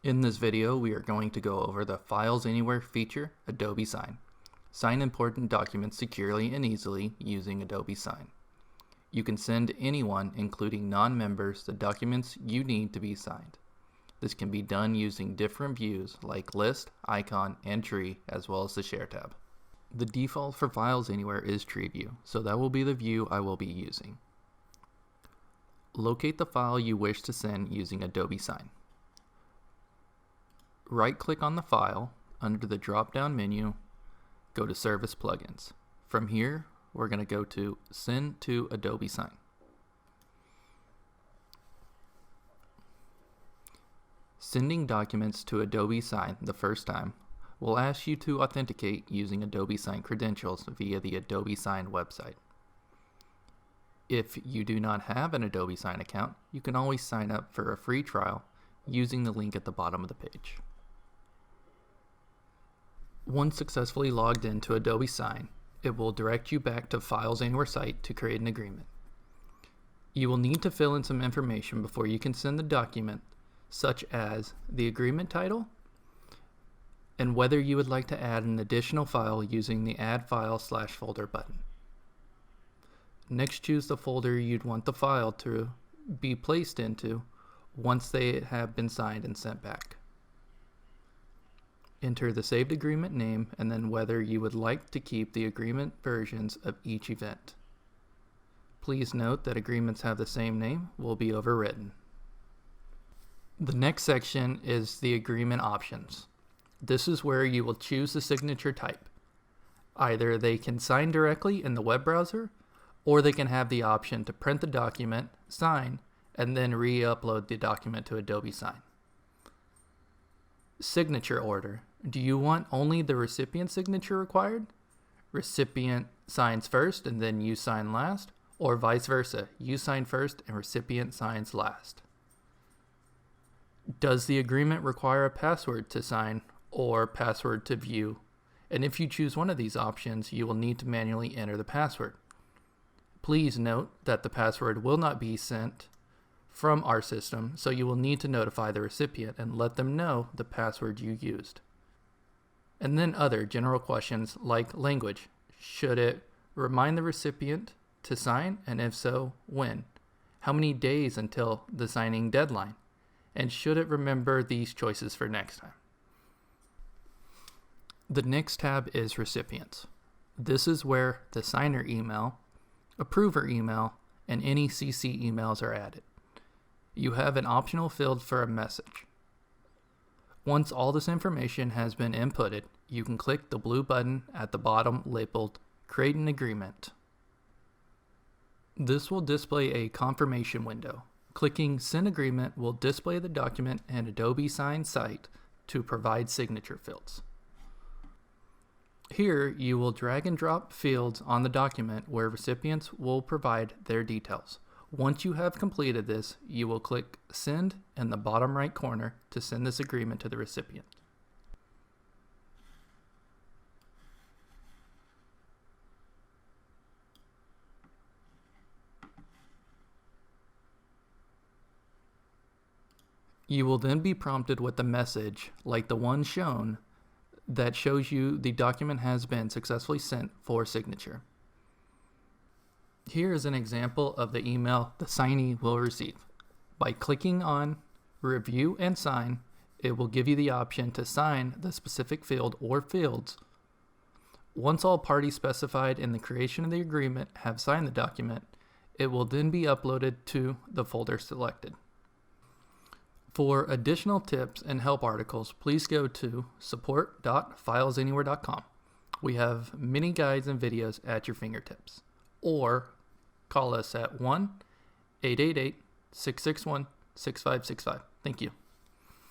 In this video, we are going to go over the Files Anywhere feature, Adobe Sign. Sign important documents securely and easily using Adobe Sign. You can send anyone, including non-members, the documents you need to be signed. This can be done using different views like List, Icon, and Tree, as well as the Share tab. The default for Files Anywhere is Tree View, so that will be the view I will be using. Locate the file you wish to send using Adobe Sign. Right-click on the file. Under the drop-down menu, go to Service Plugins. From here, we're going to go to Send to Adobe Sign. Sending documents to Adobe Sign the first time will ask you to authenticate using Adobe Sign credentials via the Adobe Sign website. If you do not have an Adobe Sign account, you can always sign up for a free trial using the link at the bottom of the page. Once successfully logged into Adobe Sign, it will direct you back to Files Anywhere site to create an agreement. You will need to fill in some information before you can send the document, such as the agreement title and whether you would like to add an additional file using the Add File/Folder button. Next, choose the folder you'd want the file to be placed into once they have been signed and sent back. Enter the saved agreement name and then whether you would like to keep the agreement versions of each event. Please note that agreements have the same name will be overwritten. The next section is the agreement options. This is where you will choose the signature type. Either they can sign directly in the web browser, or they can have the option to print the document, sign, and then re-upload the document to Adobe Sign. Signature order. Do you want only the recipient signature required? Recipient signs first and then you sign last, or vice versa, you sign first and recipient signs last. Does the agreement require a password to sign or password to view? And if you choose one of these options, you will need to manually enter the password. Please note that the password will not be sent from our system, so you will need to notify the recipient and let them know the password you used. And then other general questions like language. Should it remind the recipient to sign, and if so, when? How many days until the signing deadline? And should it remember these choices for next time? The next tab is Recipients. This is where the signer email, approver email, and any CC emails are added. You have an optional field for a message. Once all this information has been inputted, you can click the blue button at the bottom labeled Create an Agreement. This will display a confirmation window. Clicking Send Agreement will display the document and Adobe Sign site to provide signature fields. Here, you will drag and drop fields on the document where recipients will provide their details. Once you have completed this, you will click Send in the bottom right corner to send this agreement to the recipient. You will then be prompted with a message like the one shown that shows you the document has been successfully sent for signature. Here is an example of the email the signee will receive. By clicking on Review and Sign, it will give you the option to sign the specific field or fields. Once all parties specified in the creation of the agreement have signed the document, it will then be uploaded to the folder selected. For additional tips and help articles, please go to support.filesanywhere.com. We have many guides and videos at your fingertips. Or call us at 1-888-661-6565. Thank you.